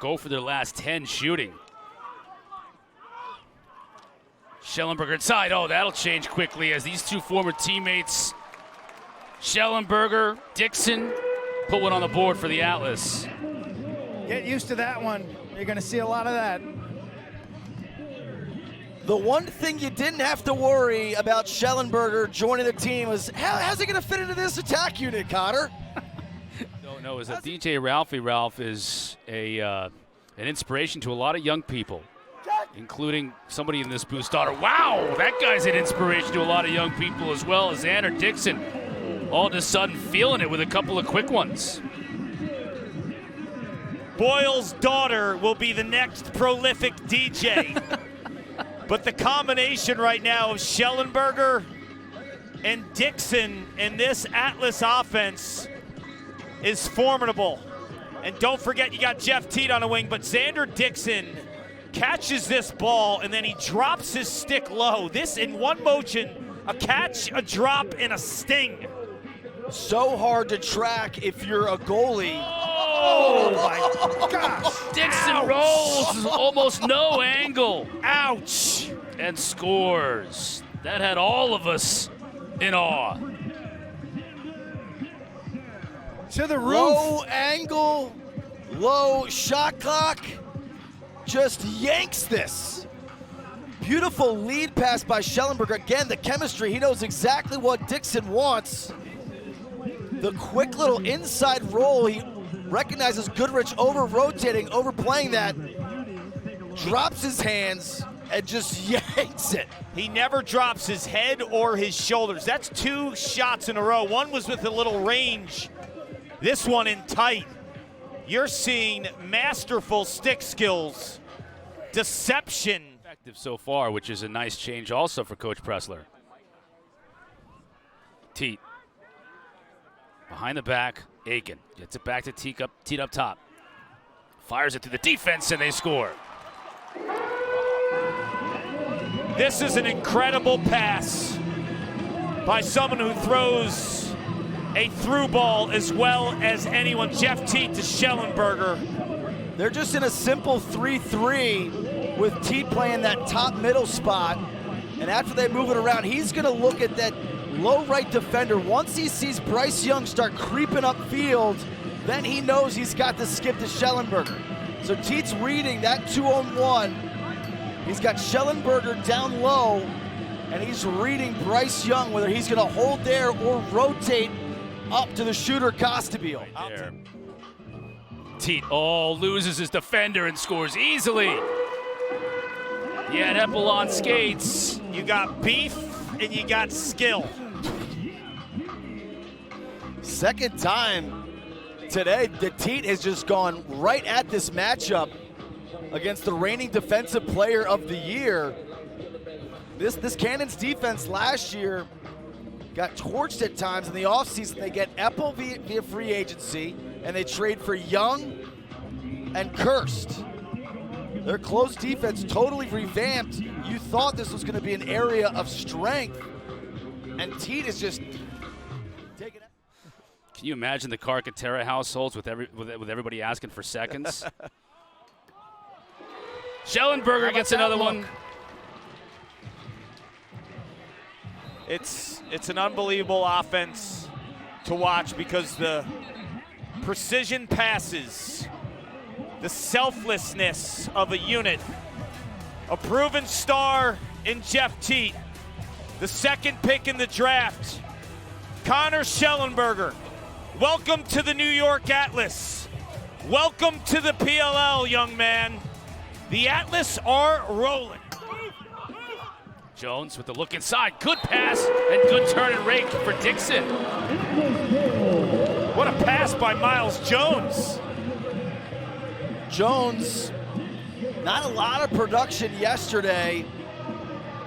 0 for their last 10 shooting. Shellenberger inside. Oh, that'll change quickly as these two former teammates, Shellenberger, Dickson, put one on the board for the Atlas. Get used to that one. You're going to see a lot of that. The one thing you didn't have to worry about Shellenberger joining the team was how's he going to fit into this attack unit, Connor? No, is that DJ Ralphie. Ralph is an inspiration to a lot of young people, including somebody in this booth starter. Wow, that guy's an inspiration to a lot of young people as well as Xander Dickson. All of a sudden feeling it with a couple of quick ones. Boyle's daughter will be the next prolific DJ. But the combination right now of Shellenberger and Dickson in this Atlas offense is formidable. And don't forget, you got Jeff Teat on the wing, but Xander Dickson catches this ball and then he drops his stick low. This in one motion, a catch, a drop, and a sting. So hard to track if you're a goalie. Oh my gosh. Dickson rolls, almost no angle. Ouch. And scores. That had all of us in awe. To the roof. Low angle, low shot clock, just yanks this. Beautiful lead pass by Shellenberger. Again, the chemistry, he knows exactly what Dickson wants. The quick little inside roll, he recognizes Goodrich over-rotating, overplaying that, drops his hands, and just yanks it. He never drops his head or his shoulders. That's 2 shots in a row. One was with a little range. This one in tight. You're seeing masterful stick skills, deception. Effective so far, which is a nice change also for Coach Pressler. Teat. Behind the back, Aiken gets it back to Teat up top. Fires it through the defense and they score. This is an incredible pass by someone who throws a through ball as well as anyone. Jeff Teat to Shellenberger. They're just in a simple 3-3 with Teat playing that top middle spot. And after they move it around, he's going to look at that low right defender. Once he sees Bryce Young start creeping upfield, then he knows he's got to skip to Shellenberger. So Teat's reading that 2-on-1. He's got Shellenberger down low, and he's reading Bryce Young, whether he's going to hold there or rotate up to the shooter Costabile. Right there. Teat loses his defender and scores easily. Yeah, Eppel on skates. You got beef and you got skill. Second time today, the Teat has just gone right at this matchup against the reigning defensive player of the year. This Cannons defense last year got torched at times in the offseason. They get Eppel via free agency, and they trade for Young and Kirst. Their close defense totally revamped. You thought this was going to be an area of strength, and Teat is just taking it. Can you imagine the Carcaterra households with everybody asking for seconds? Shellenberger gets another one. It's an unbelievable offense to watch because the precision passes, the selflessness of a unit, a proven star in Jeff Teat, the second pick in the draft, Connor Shellenberger. Welcome to the New York Atlas. Welcome to the PLL, young man. The Atlas are rolling. Jones with the look inside. Good pass and good turn and rake for Dickson. What a pass by Miles Jones. Jones, not a lot of production yesterday.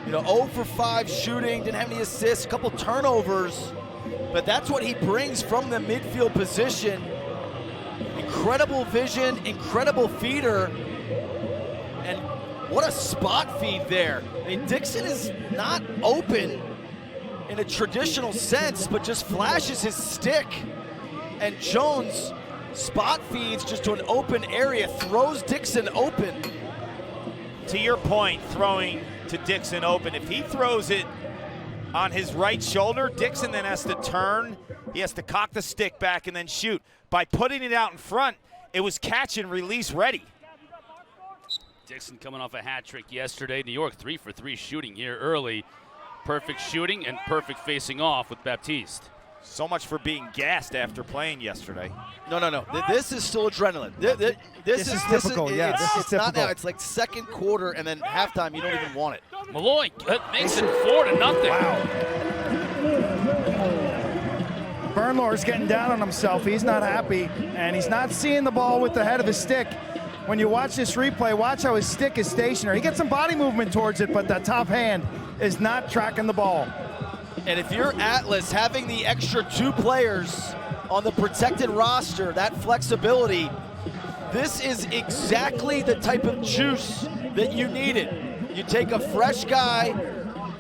0 for 5 shooting, didn't have any assists, a couple turnovers. But that's what he brings from the midfield position. Incredible vision, incredible feeder. And what a spot feed there. I mean, Dickson is not open in a traditional sense, but just flashes his stick. And Jones spot feeds just to an open area, throws Dickson open. To your point, throwing to Dickson open, if he throws it on his right shoulder, Dickson then has to turn. He has to cock the stick back and then shoot. By putting it out in front, it was catch and release ready. Dickson coming off a hat trick yesterday. New York 3 for 3 shooting here early. Perfect shooting and perfect facing off with Baptiste. So much for being gassed after playing yesterday. No. This is still adrenaline. This is typical. It's not now. It's like second quarter and then halftime. You don't even want it. Malloy makes it 4-0. Wow. Bernlohr's getting down on himself. He's not happy, and he's not seeing the ball with the head of his stick. When you watch this replay, watch how his stick is stationary. He gets some body movement towards it, but that top hand is not tracking the ball. And if you're Atlas, having the extra 2 players on the protected roster, that flexibility, this is exactly the type of juice that you needed. You take a fresh guy,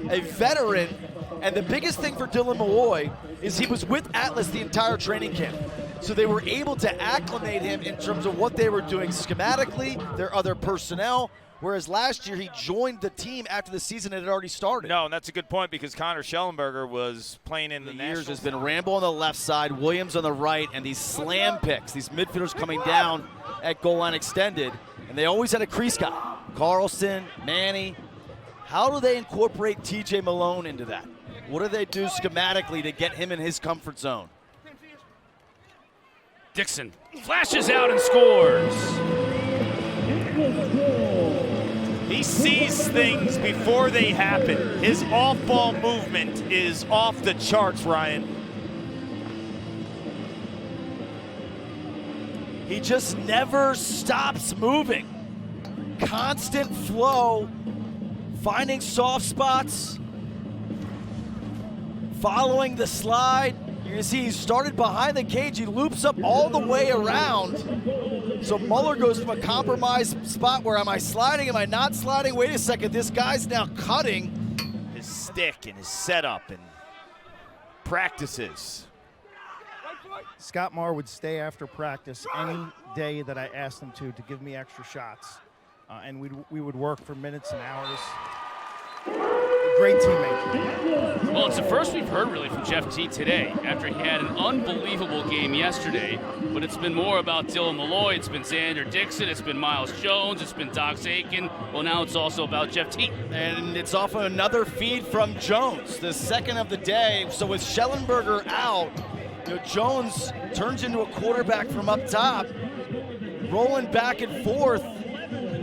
a veteran, and the biggest thing for Dylan Malloy is he was with Atlas the entire training camp. So they were able to acclimate him in terms of what they were doing schematically, their other personnel, whereas last year he joined the team after the season had already started. No, and that's a good point because Connor Shellenberger was playing in the years has been Rambo on the left side, Williams on the right, and these slam picks, these midfielders coming down at goal line extended, and they always had a crease guy. Carlson, Manny. How do they incorporate TJ Malone into that? What do they do schematically to get him in his comfort zone? Dickson flashes out and scores. He sees things before they happen. His off-ball movement is off the charts, Ryan. He just never stops moving. Constant flow, finding soft spots, following the slide. You can see he started behind the cage. He loops up all the way around. So Muller goes from a compromised spot where am I sliding, am I not sliding? Wait a second, this guy's now cutting. His stick and his setup and practices. Scott Marr would stay after practice any day that I asked him to give me extra shots. And we would work for minutes and hours. Great teammate. Well, it's the first we've heard really from Jeff Teat today after he had an unbelievable game yesterday. But it's been more about Dylan Malloy. It's been Xander Dickson. It's been Miles Jones. It's been Dox Aiken. Well, now it's also about Jeff Teat. And it's off of another feed from Jones, the second of the day. So with Shellenberger out, Jones turns into a quarterback from up top, rolling back and forth.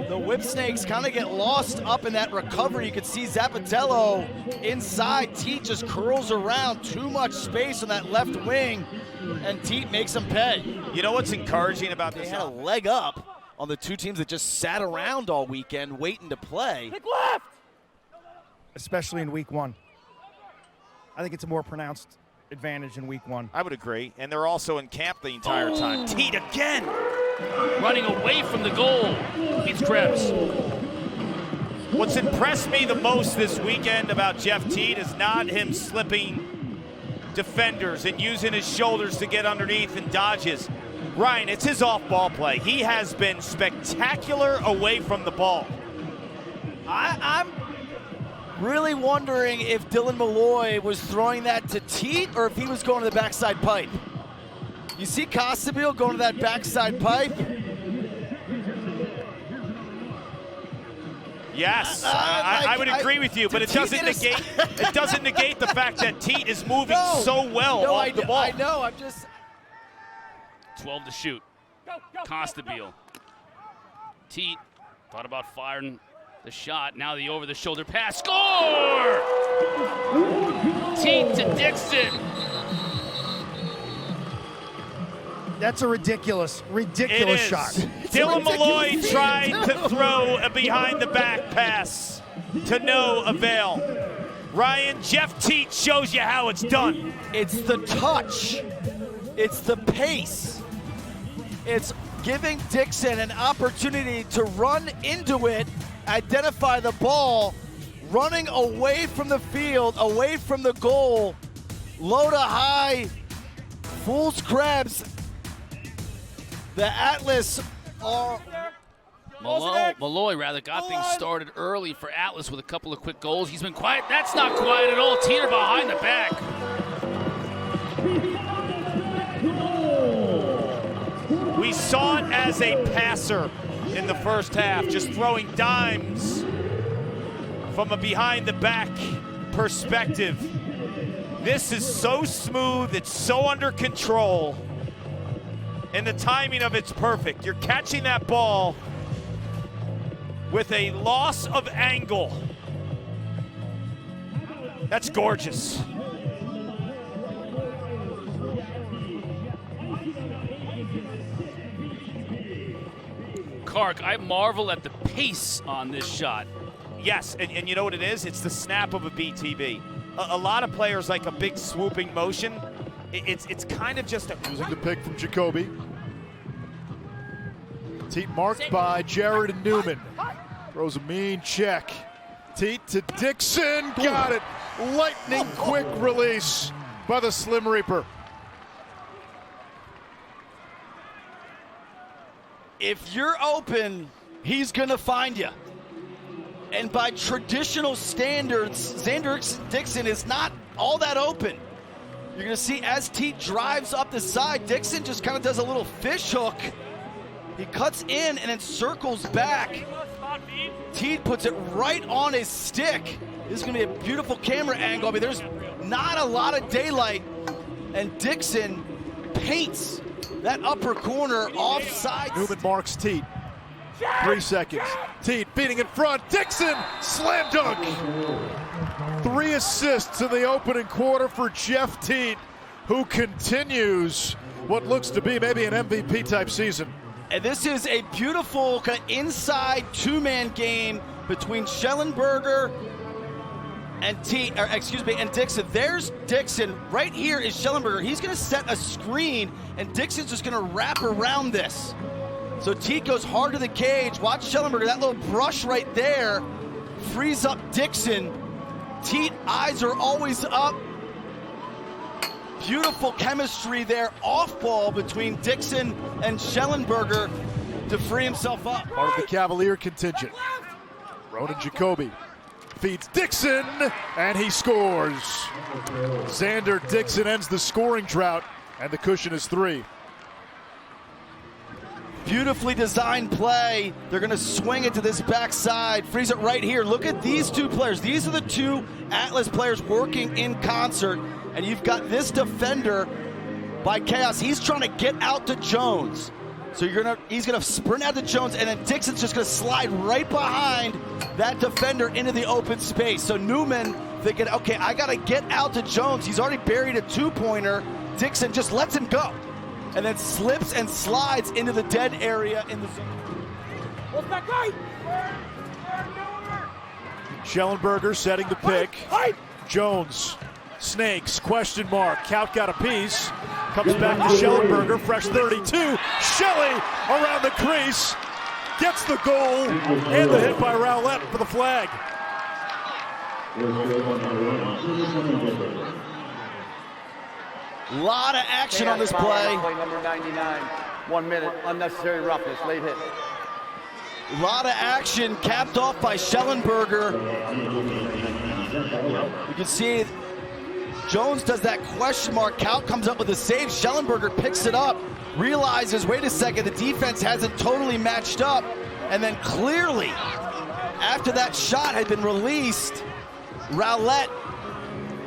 The Whip Snakes kind of get lost up in that recovery. You can see Zapatello inside. Teat just curls around. Too much space on that left wing, and Teat makes him pay. You know what's encouraging about this? They had a leg up on the 2 teams that just sat around all weekend waiting to play. Pick left! Especially in week 1. I think it's a more pronounced advantage in week 1. I would agree, and they're also in camp the entire time. Teat again! Running away from the goal. Beats Krebs. What's impressed me the most this weekend about Jeff Teat is not him slipping defenders and using his shoulders to get underneath and dodges. Ryan, it's his off-ball play. He has been spectacular away from the ball. I'm really wondering if Dylan Malloy was throwing that to Teat or if he was going to the backside pipe. You see Costabile going to that backside pipe? Yes, I would agree with you, but it doesn't negate the fact that Teat is moving so well off the ball. I know, I'm just 12 to shoot. Costabile. Teat thought about firing the shot. Now the over-the-shoulder pass. Score! Teat to Dickson. That's a ridiculous shot. Dylan Malloy tried to throw a behind-the-back pass to no avail. Ryan, Jeff Teat shows you how it's done. It's the touch. It's the pace. It's giving Dickson an opportunity to run into it, identify the ball, running away from the field, away from the goal, low to high, fools Krebs, The Atlas are... Malloy rather got things started early for Atlas with a couple of quick goals. He's been quiet. That's not quiet at all. Teeter behind the back. We saw it as a passer in the first half, just throwing dimes from a behind-the-back perspective. This is so smooth, it's so under control, and the timing of it's perfect. You're catching that ball with a loss of angle. That's gorgeous. Kark, I marvel at the pace on this shot. Yes, and you know what it is? It's the snap of a BTB. A lot of players like a big swooping motion. It's kind of just a... Using the pick from Jacoby. Teat marked by Jared and Newman. Throws a mean check. Teat to Dickson, got it. Lightning quick release by the Slim Reaper. If you're open, he's gonna find you. And by traditional standards, Xander Dickson is not all that open. You're gonna see as Teat drives up the side, Dickson just kind of does a little fish hook. He cuts in and then circles back. Teat puts it right on his stick. This is gonna be a beautiful camera angle. I mean, there's not a lot of daylight, and Dickson paints that upper corner offside. Newman marks Teat. 3 seconds. Teat beating in front. Dickson, slam dunk. 3 assists in the opening quarter for Jeff Teat, who continues what looks to be maybe an MVP type season. And this is a beautiful kind of inside two-man game between Shellenberger and and Dickson. There's Dickson. Right here is Shellenberger. He's going to set a screen, and Dixon's just going to wrap around this. So Teat goes hard to the cage. Watch Shellenberger. That little brush right there frees up Dickson. Teat eyes are always up. Beautiful chemistry there off ball between Dickson and Shellenberger to free himself up. Part of the Cavalier contingent. Ronan Jacoby feeds Dickson, and he scores. Xander Dickson ends the scoring drought, and the cushion is 3. Beautifully designed play. They're going to swing it to this backside. Frees it right here. Look at these two players. These are the two Atlas players working in concert. And you've got this defender by Chaos. He's trying to get out to Jones. So he's going to sprint out to Jones, and then Dixon's just going to slide right behind that defender into the open space. So Newman thinking, okay, I got to get out to Jones. He's already buried a two-pointer. Dixon just lets him go, and then slips and slides into the dead area in the zone. What's back right? Schellenberger setting the pick. Jones, snakes, question mark. Count got a piece. Comes back to Schellenberger, fresh 32. Shelley around the crease. Gets the goal and the hit by Rowlett for the flag. A lot of action on this play. Number 99, 1 minute, unnecessary roughness, late hit. A lot of action capped off by Schellenberger. You can see Jones does that question mark. Count comes up with a save. Schellenberger picks it up, realizes, wait a second, the defense hasn't totally matched up. And then clearly, after that shot had been released, Rowlett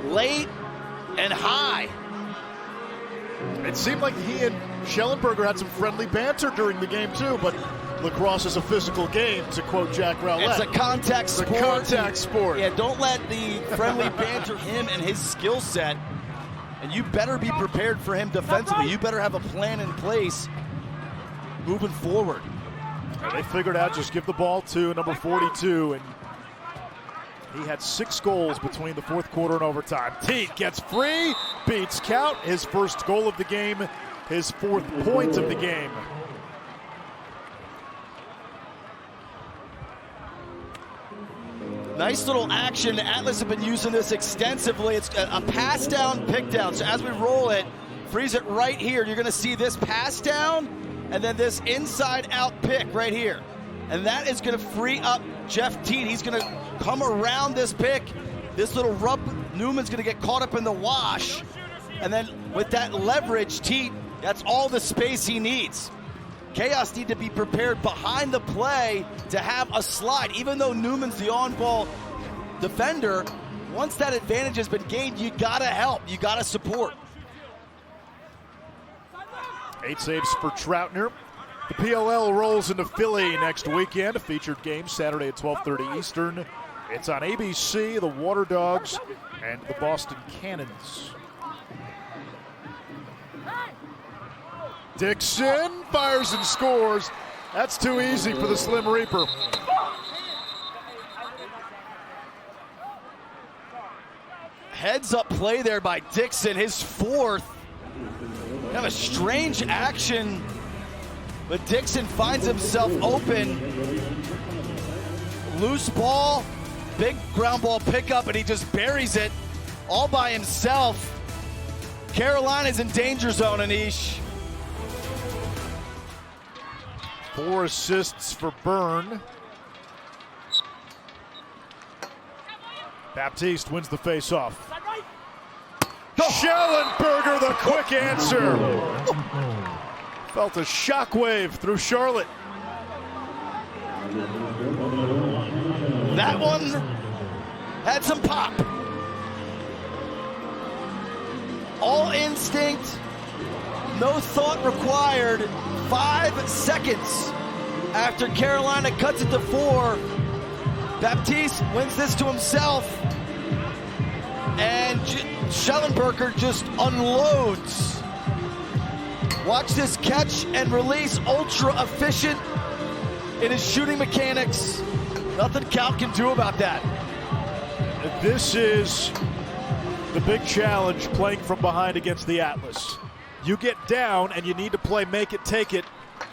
late and high. It seemed like he and Schellenberger had some friendly banter during the game too, but lacrosse is a physical game, to quote Jack Rowlett. It's a contact sport. It's a contact sport. Yeah, don't let the friendly banter him and his skill set. And you better be prepared for him defensively. You better have a plan in place moving forward. They figured out just give the ball to number 42, and he had 6 goals between the fourth quarter and overtime. Teat gets free, beats Count, his first goal of the game, his 4th point of the game. Nice little action. Atlas have been using this extensively. It's a pass down, pick down. So as we roll it, freeze it right here. You're going to see this pass down, and then this inside-out pick right here. And that is going to free up Jeff Teat. He's going to come around this pick. This little rub, Newman's going to get caught up in the wash. And then with that leverage, Teat, that's all the space he needs. Chaos need to be prepared behind the play to have a slide. Even though Newman's the on-ball defender, once that advantage has been gained, you got to help. You got to support. 8 saves for Troutner. The PLL rolls into Philly next weekend. A featured game Saturday at 12:30 Eastern. It's on ABC, the Water Dogs and the Boston Cannons. Dickson fires and scores. That's too easy for the Slim Reaper. Heads up play there by Dickson, his fourth. Kind of a strange action, but Dickson finds himself open. Loose ball, big ground ball pickup, and he just buries it all by himself. Carolina's in danger zone, Anish. 4 assists for Byrne. Baptiste wins the face-off. Shellenberger, the quick answer. Felt a shockwave through Charlotte. That one had some pop. All instinct, no thought required. 5 seconds after Carolina cuts it to 4. Baptiste wins this to himself. And Shellenberger just unloads. Watch this catch and release, ultra efficient in his shooting mechanics. Nothing Cal can do about that. This is the big challenge playing from behind against the Atlas. You get down and you need to play make it, take it.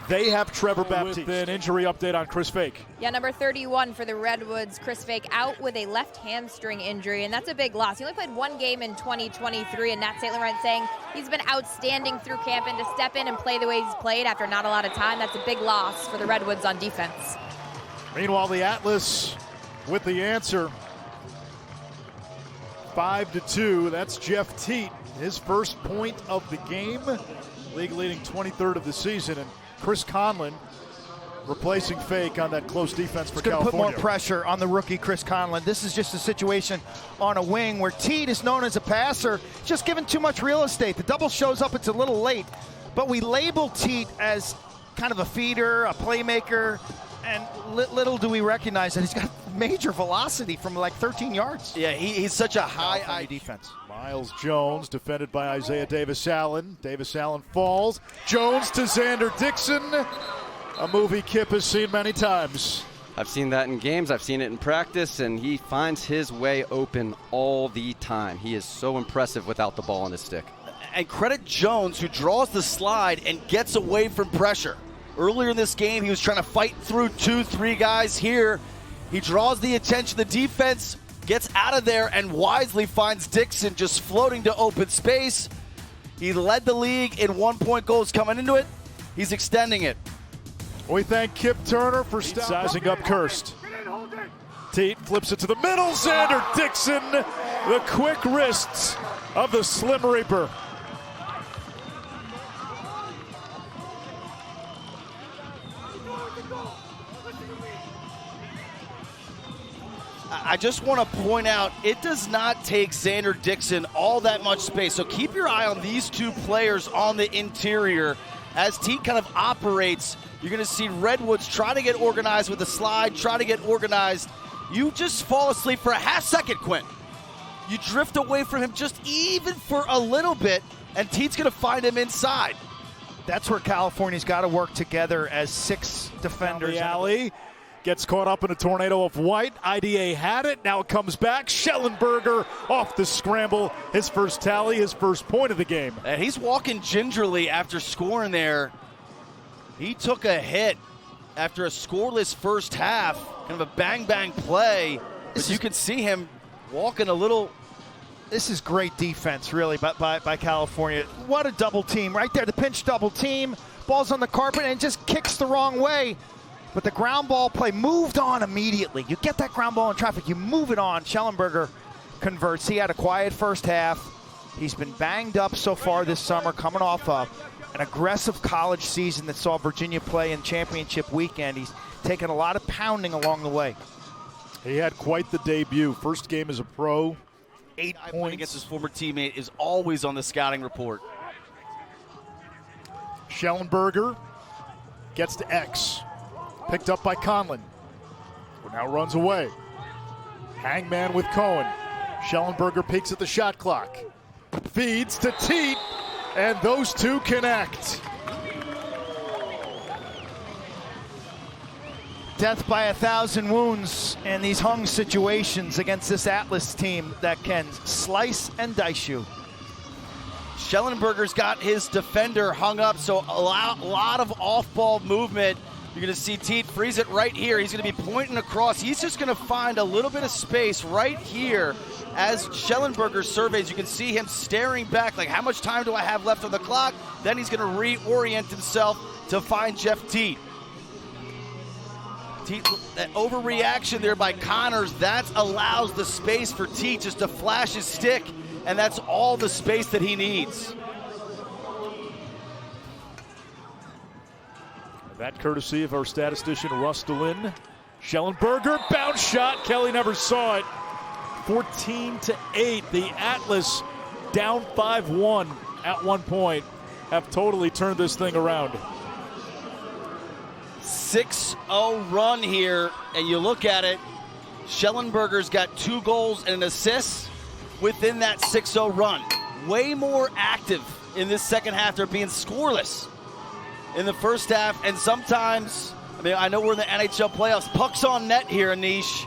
They have Trevor Baptiste. With an injury update on Chris Fake. Yeah, number 31 for the Redwoods, Chris Fake, out with a left hamstring injury, and that's a big loss. He only played 1 game in 2023, and Nat St. Laurent saying he's been outstanding through camp, and to step in and play the way he's played after not a lot of time, that's a big loss for the Redwoods on defense. Meanwhile, the Atlas with the answer. 5-2, that's Jeff Teat. His first point of the game, league leading 23rd of the season, and Chris Conlon replacing Fake on that close defense for California. Put more pressure on the rookie Chris Conlon. This is just a situation on a wing where Teat is known as a passer, just given too much real estate. The double shows up, it's a little late, but we label Teat as kind of a feeder, a playmaker, and little do we recognize that he's got major velocity from like 13 yards. Yeah, he's such a high defense. Miles Jones defended by Isaiah Davis-Allen. Davis-Allen falls. Jones to Xander Dickson. A movie Kip has seen many times. I've seen that in games. I've seen it in practice, and he finds his way open all the time. He is so impressive without the ball on his stick. And credit Jones, who draws the slide and gets away from pressure. Earlier in this game, he was trying to fight through 2-3 guys. Here, he draws the attention of the defense, gets out of there, and wisely finds Dickson just floating to open space. He led the league in 1-point goals coming into it. He's extending it. We thank Kip Turner for sizing up Kirst. Teat flips it to the middle. Xander Dickson, the quick wrists of the Slim Reaper. I just want to point out, it does not take Xander Dickson all that much space. So keep your eye on these 2 players on the interior. As Teat kind of operates, you're going to see Redwoods try to get organized with the slide, try to get organized. You just fall asleep for a half second, Quinn. You drift away from him just even for a little bit, and Teat's going to find him inside. That's where California's got to work together as 6 defenders. The alley gets caught up in a tornado of white. IDA had it. Now it comes back. Shellenberger off the scramble. His first tally, his first point of the game. And he's walking gingerly after scoring there. He took a hit after a scoreless first half. Kind of a bang-bang play. But you can see him walking a little. This is great defense, really, by California. What a double team right there. The pinch double team. Ball's on the carpet and just kicks the wrong way. But the ground ball play moved on immediately. You get that ground ball in traffic, you move it on. Shellenberger converts. He had a quiet first half. He's been banged up so far this summer, coming off an aggressive college season that saw Virginia play in championship weekend. He's taken a lot of pounding along the way. He had quite the debut. First game as a pro, 8 points. Against his former teammate is always on the scouting report. Shellenberger gets to X. Picked up by Conlon, who now runs away. Hangman with Cohen. Shellenberger peeks at the shot clock. Feeds to Teat, and those two connect. Death by 1,000 wounds in these hung situations against this Atlas team that can slice and dice you. Shellenberger's got his defender hung up, so a lot of off-ball movement. You're going to see Teat freeze it right here. He's going to be pointing across. He's just going to find a little bit of space right here as Shellenberger surveys. You can see him staring back like, how much time do I have left on the clock? Then he's going to reorient himself to find Jeff Teat. That overreaction there by Connors, that allows the space for Teat just to flash his stick, and that's all the space that he needs. That courtesy of our statistician, Russ DeLynn. Shellenberger, bounce shot. Kelly never saw it. 14-8. The Atlas down 5-1 at one point have totally turned this thing around. 6-0 run here, and you look at it, Shellenberger's got 2 goals and an assist within that 6-0 run. Way more active in this second half. They're being scoreless in the first half, and sometimes, I mean, I know we're in the NHL playoffs, pucks on net here, Anish.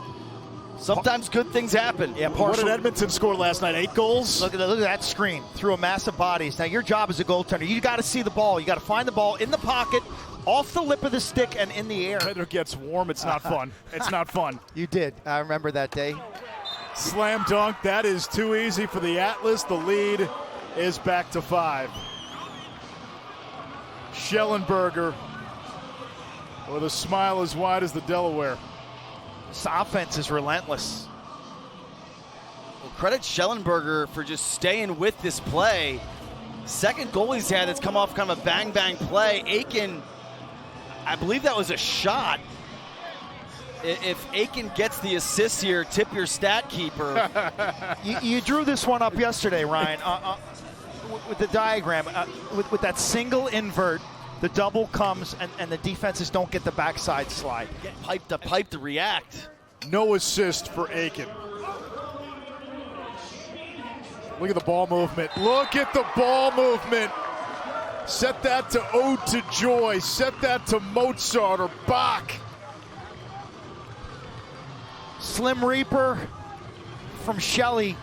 Sometimes good things happen. Yeah, what did Edmonton score last night? 8 goals? Look at that screen through a mass of bodies. Now, your job as a goaltender, you got to see the ball. You got to find the ball in the pocket, off the lip of the stick, and in the air. Weather gets warm. It's not fun. It's not fun. You did. I remember that day. Slam dunk. That is too easy for the Atlas. The lead is back to 5. Shellenberger with a smile as wide as the Delaware. This offense is relentless. Well, credit Shellenberger for just staying with this play. Second goal he's had that's come off kind of a bang-bang play. Aiken, I believe that was a shot. If Aiken gets the assist here, tip your stat keeper. you drew this one up yesterday, Ryan, with the diagram. With that single invert, the double comes, and the defenses don't get the backside slide. Get pipe to react. No assist for Aiken. Look at the ball movement. Look at the ball movement. Set that to Ode to Joy. Set that to Mozart or Bach. Slim Reaper from Shelley.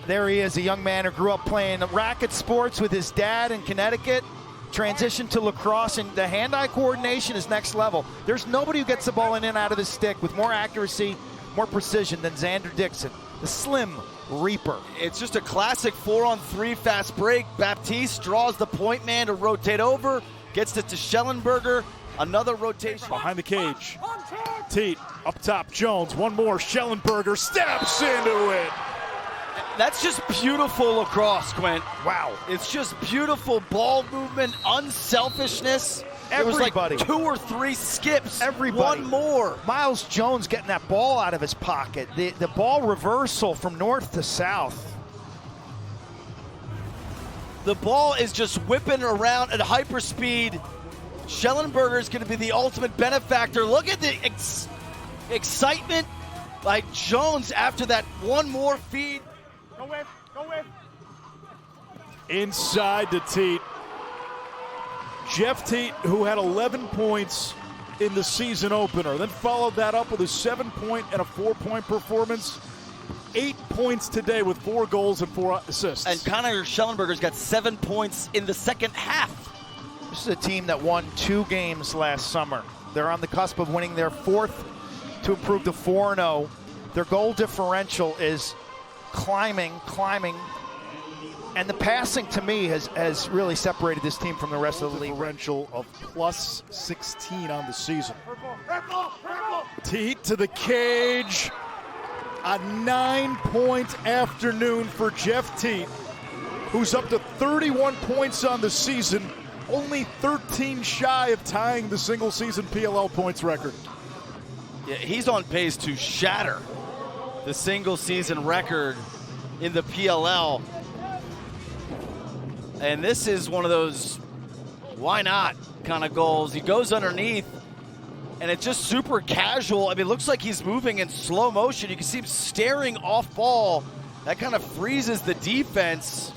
There he is, a young man who grew up playing racket sports with his dad in Connecticut, transitioned to lacrosse, and the hand-eye coordination is next level. There's nobody who gets the ball in and out of the stick with more accuracy, more precision than Xander Dickson, the Slim Reaper. It's just a classic 4-on-3 fast break. Baptiste draws the point man to rotate over, gets it to Shellenberger, another rotation. Behind the cage, Teat up top, Jones, one more, Shellenberger steps into it. That's just beautiful lacrosse, Quint. Wow. It's just beautiful ball movement, unselfishness. There was like 2 or 3 skips. Everybody. One more. Miles Jones getting that ball out of his pocket. The ball reversal from north to south. The ball is just whipping around at hyperspeed. Shellenberger is going to be the ultimate benefactor. Look at the excitement by Jones after that one more feed. Go with. Inside to Teat. Jeff Teat, who had 11 points in the season opener, then followed that up with a 7-point and a 4-point performance. 8 points today with 4 goals and 4 assists. And Connor Shellenberger's got 7 points in the second half. This is a team that won 2 games last summer. They're on the cusp of winning their 4th to improve to 4-0. Their goal differential is climbing. And the passing, to me, has really separated this team from the rest of the league. Differential of plus 16 on the season. Teat to the cage. A 9-point afternoon for Jeff Teat, who's up to 31 points on the season, only 13 shy of tying the single-season PLL points record. Yeah, he's on pace to shatter the single-season record in the PLL. And this is one of those why not kind of goals. He goes underneath, and it's just super casual. I mean, it looks like he's moving in slow motion. You can see him staring off ball. That kind of freezes the defense.